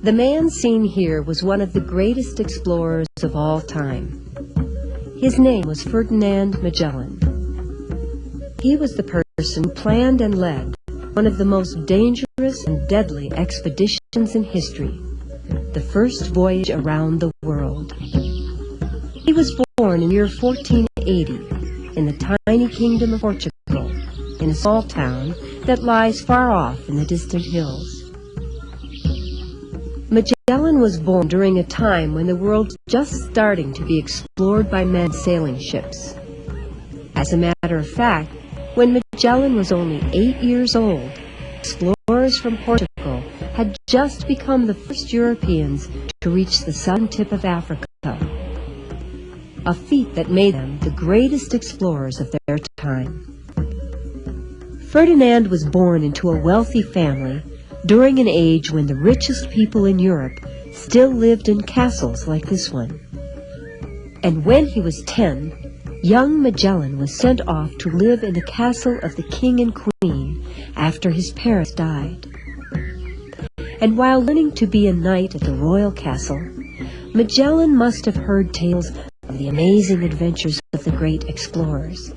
The man seen here was one of the greatest explorers of all time. His name was Ferdinand Magellan. He was the person who planned and led one of the most dangerous and deadly expeditions in history, the first voyage around the world. He was born in the year 1480 in the tiny kingdom of Portugal, in a small town that lies far off in the distant hills. Magellan was born during a time when the world was just starting to be explored by men sailing ships. As a matter of fact, when Magellan was only 8 years old, explorers from Portugal had just become the first Europeans to reach the southern tip of Africa, a feat that made them the greatest explorers of their time. Ferdinand was born into a wealthy family during an age when the richest people in Europe still lived in castles like this one. And when he was 10, young Magellan was sent off to live in the castle of the king and queen after his parents died. And while learning to be a knight at the royal castle, Magellan must have heard tales of the amazing adventures of the great explorers.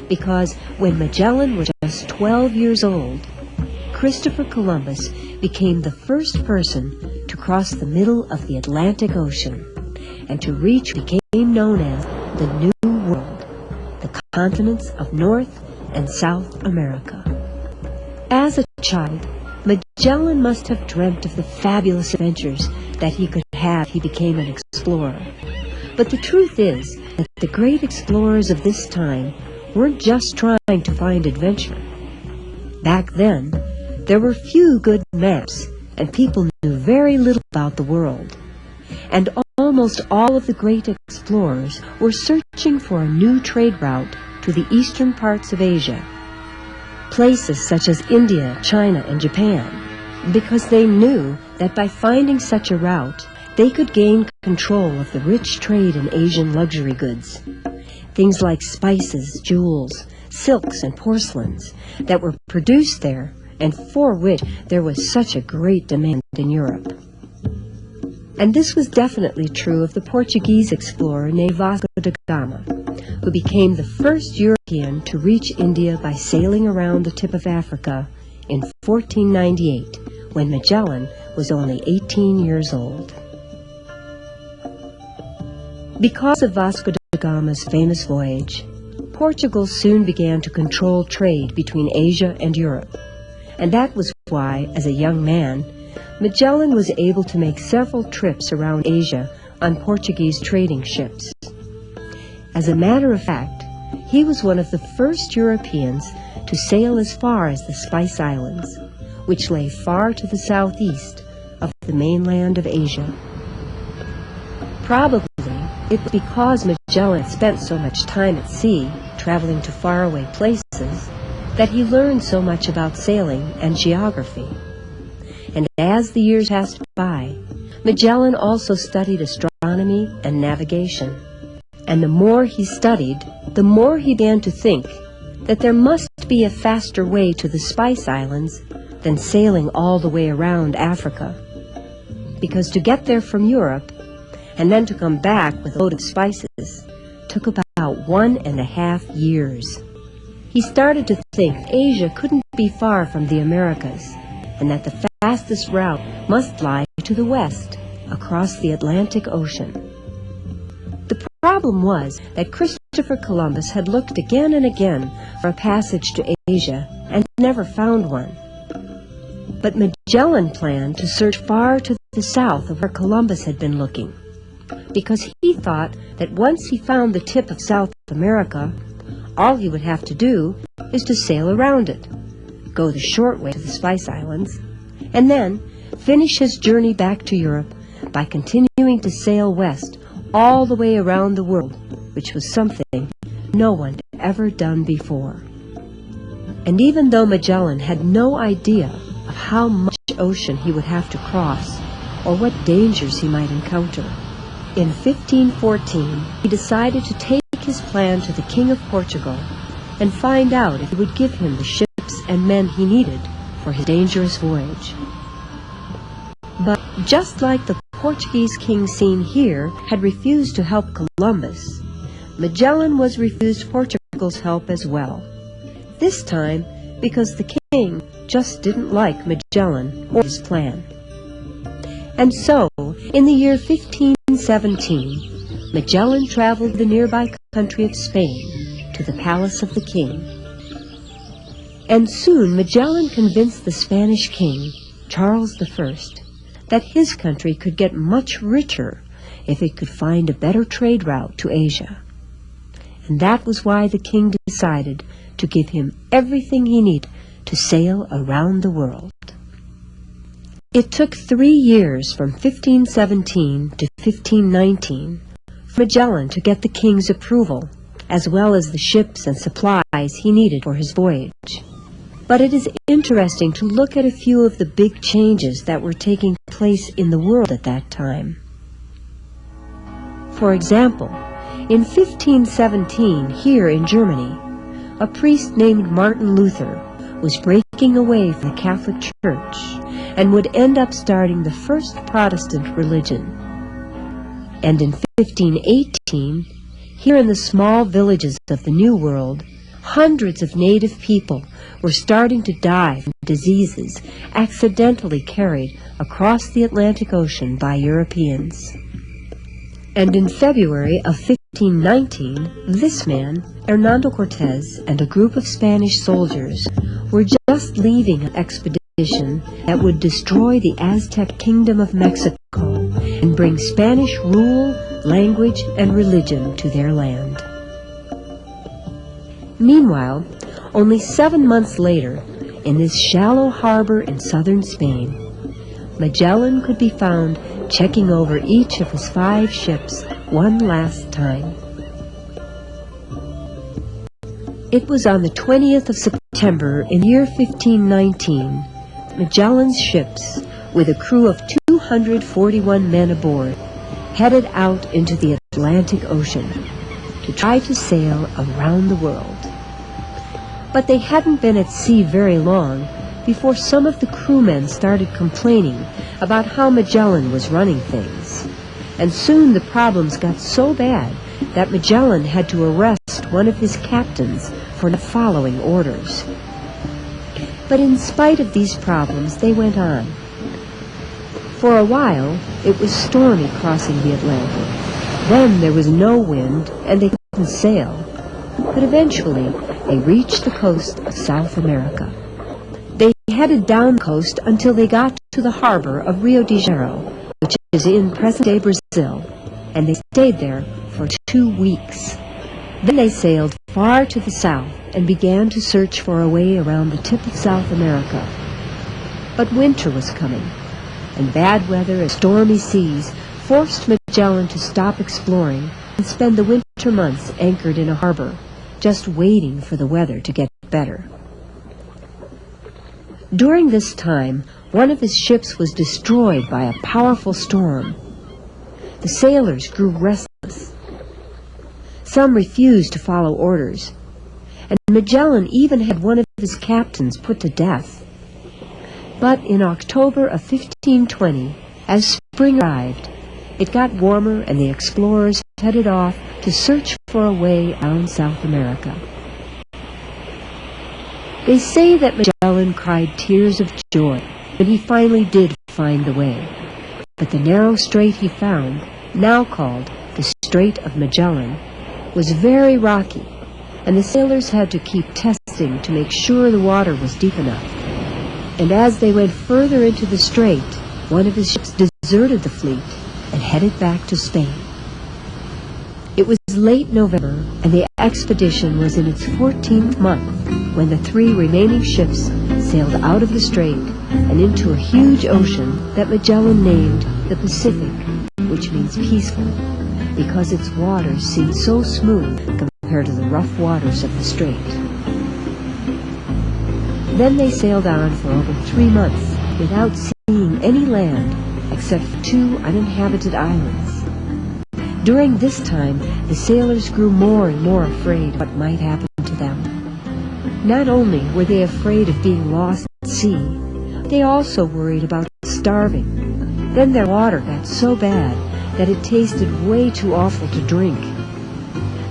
Because when Magellan was just 12 years old, Christopher Columbus became the first person to cross the middle of the Atlantic Ocean and to reach what became known as the New World, the continents of North and South America. As a child, Magellan must have dreamt of the fabulous adventures that he could have if he became an explorer. But the truth is that the great explorers of this time weren't just trying to find adventure. Back then, there were few good maps, and people knew very little about the world. And almost all of the great explorers were searching for a new trade route to the eastern parts of Asia, places such as India, China, and Japan, because they knew that by finding such a route, they could gain control of the rich trade in Asian luxury goods, things like spices, jewels, silks, and porcelains that were produced there and for which there was such a great demand in Europe. And this was definitely true of the Portuguese explorer named Vasco da Gama, who became the first European to reach India by sailing around the tip of Africa in 1498, when Magellan was only 18 years old. Because of Vasco da Gama's famous voyage, Portugal soon began to control trade between Asia and Europe. And that was why, as a young man, Magellan was able to make several trips around Asia on Portuguese trading ships. As a matter of fact, he was one of the first Europeans to sail as far as the Spice Islands, which lay far to the southeast of the mainland of Asia. Probably it was because Magellan spent so much time at sea, traveling to faraway places, that he learned so much about sailing and geography. And as the years passed by, Magellan also studied astronomy and navigation. And the more he studied, the more he began to think that there must be a faster way to the Spice Islands than sailing all the way around Africa. Because to get there from Europe, and then to come back with a load of spices, took about 1.5 years. He started to think Asia couldn't be far from the Americas, and that the fastest route must lie to the west, across the Atlantic Ocean. The problem was that Christopher Columbus had looked again and again for a passage to Asia and never found one. But Magellan planned to search far to the south of where Columbus had been looking, because he thought that once he found the tip of South America, all he would have to do is to sail around it, go the short way to the Spice Islands, and then finish his journey back to Europe by continuing to sail west all the way around the world, which was something no one had ever done before. And even though Magellan had no idea of how much ocean he would have to cross or what dangers he might encounter, in 1514 he decided to take his plan to the King of Portugal and find out if he would give him the ships and men he needed for his dangerous voyage. But just like the Portuguese king seen here had refused to help Columbus, Magellan was refused Portugal's help as well. This time because the king just didn't like Magellan or his plan. And so, in the year 1517, Magellan traveled the nearby country of Spain to the palace of the king. And soon Magellan convinced the Spanish king, Charles I, that his country could get much richer if it could find a better trade route to Asia. And that was why the king decided to give him everything he needed to sail around the world. It took 3 years from 1517 to 1519 for Magellan to get the king's approval, as well as the ships and supplies he needed for his voyage. But it is interesting to look at a few of the big changes that were taking place in the world at that time. For example, in 1517, here in Germany, a priest named Martin Luther was breaking away from the Catholic Church and would end up starting the first Protestant religion. And in 1518, here in the small villages of the New World, hundreds of native people were starting to die from diseases accidentally carried across the Atlantic Ocean by Europeans. And in February of 1519, this man, Hernando Cortez, and a group of Spanish soldiers were just leaving an expedition that would destroy the Aztec kingdom of Mexico and bring Spanish rule, language, and religion to their land. Meanwhile, only 7 months later, in this shallow harbor in southern Spain, Magellan could be found checking over each of his 5 ships one last time. It was on the 20th of September in the year 1519, Magellan's ships, with a crew of 241 men aboard, headed out into the Atlantic Ocean to try to sail around the world. But they hadn't been at sea very long before some of the crewmen started complaining about how Magellan was running things. And soon the problems got so bad that Magellan had to arrest one of his captains for not following orders. But in spite of these problems, they went on. For a while, it was stormy crossing the Atlantic. Then there was no wind, and they couldn't sail. But eventually, they reached the coast of South America. They headed down the coast until they got to the harbor of Rio de Janeiro, which is in present-day Brazil, and they stayed there for 2 weeks. Then they sailed far to the south and began to search for a way around the tip of South America. But winter was coming, and bad weather and stormy seas forced Magellan to stop exploring and spend the winter months anchored in a harbor, just waiting for the weather to get better. During this time, one of his ships was destroyed by a powerful storm. The sailors grew restless. Some refused to follow orders, and Magellan even had one of his captains put to death. But in October of 1520, as spring arrived, it got warmer and the explorers headed off to search for a way around South America. They say that Magellan cried tears of joy when he finally did find the way. But the narrow strait he found, now called the Strait of Magellan, was very rocky, and the sailors had to keep testing to make sure the water was deep enough. And as they went further into the strait, one of his ships deserted the fleet and headed back to Spain. It was late November, and the expedition was in its 14th month when the 3 remaining ships sailed out of the strait and into a huge ocean that Magellan named the Pacific, which means peaceful, because its waters seemed so smooth compared to the rough waters of the strait. Then they sailed on for over 3 months without seeing any land except for 2 uninhabited islands. During this time, the sailors grew more and more afraid of what might happen to them. Not only were they afraid of being lost at sea, they also worried about starving. Then their water got so bad that it tasted way too awful to drink.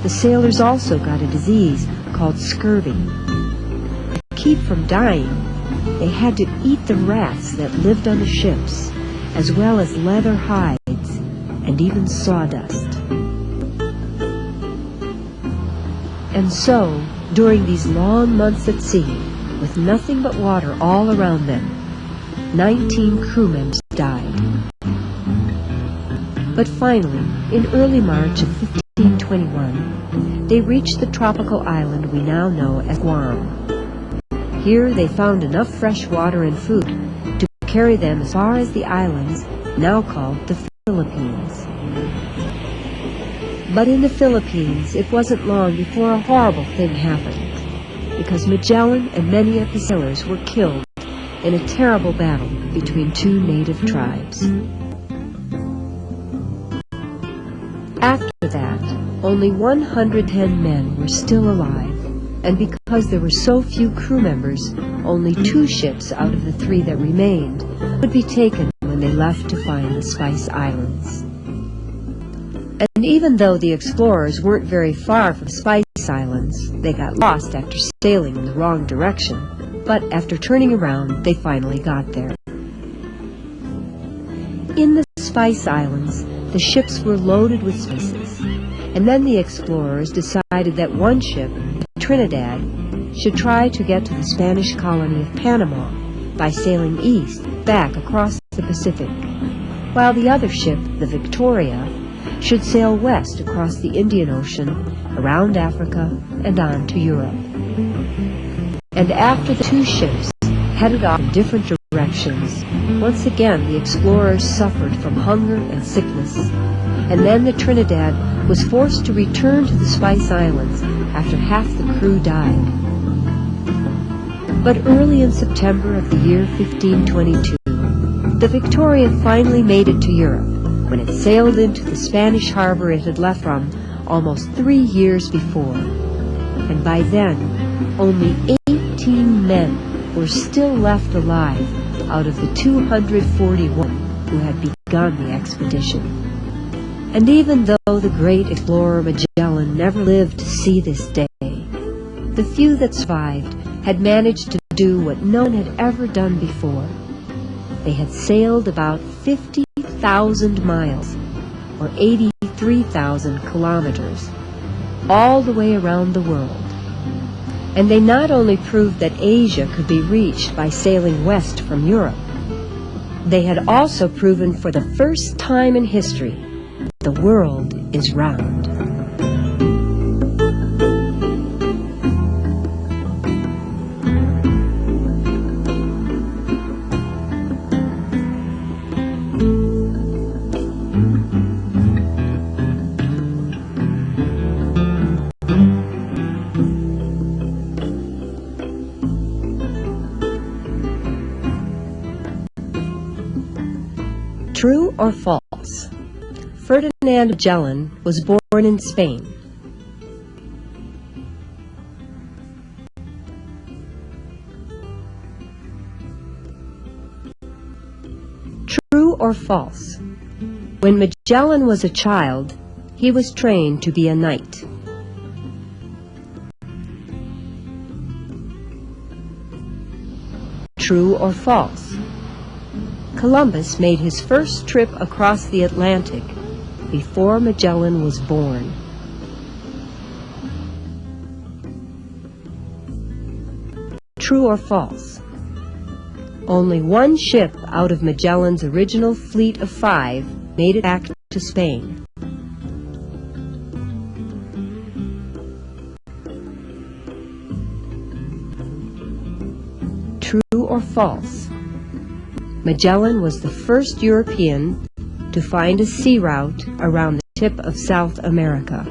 The sailors also got a disease called scurvy. To keep from dying, they had to eat the rats that lived on the ships, as well as leather hides and even sawdust. And so, during these long months at sea, with nothing but water all around them, 19 crew members died. But finally, in early March of 1521, they reached the tropical island we now know as Guam. Here they found enough fresh water and food to carry them as far as the islands now called the Philippines. But in the Philippines, it wasn't long before a horrible thing happened, because Magellan and many of his sailors were killed in a terrible battle between two native tribes. After that, only 110 men were still alive, and because there were so few crew members, only 2 ships out of the 3 that remained would be taken when they left to find the Spice Islands. And even though the explorers weren't very far from Spice Islands, they got lost after sailing in the wrong direction, but after turning around, they finally got there. In the Spice Islands, the ships were loaded with spices, and then the explorers decided that one ship, Trinidad, should try to get to the Spanish colony of Panama by sailing east back across the Pacific, while the other ship, the Victoria, should sail west across the Indian Ocean, around Africa, and on to Europe. And after the 2 ships headed off in different directions, once again the explorers suffered from hunger and sickness, and then the Trinidad was forced to return to the Spice Islands after half the crew died. But early in September of the year 1522, the Victoria finally made it to Europe when it sailed into the Spanish harbor it had left from almost 3 years before. And by then, only 18 men were still left alive out of the 241 who had begun the expedition. And even though the great explorer Magellan never lived to see this day, the few that survived had managed to do what no one had ever done before. They had sailed about 50,000 miles, or 83,000 kilometers, all the way around the world. And they not only proved that Asia could be reached by sailing west from Europe, they had also proven for the first time in history the world is round. True or false? Ferdinand Magellan was born in Spain. True or false? When Magellan was a child, he was trained to be a knight. True or false? Columbus made his first trip across the Atlantic before Magellan was born. True or false? Only 1 ship out of Magellan's original fleet of 5 made it back to Spain. True or false? Magellan was the first European to find a sea route around the tip of South America.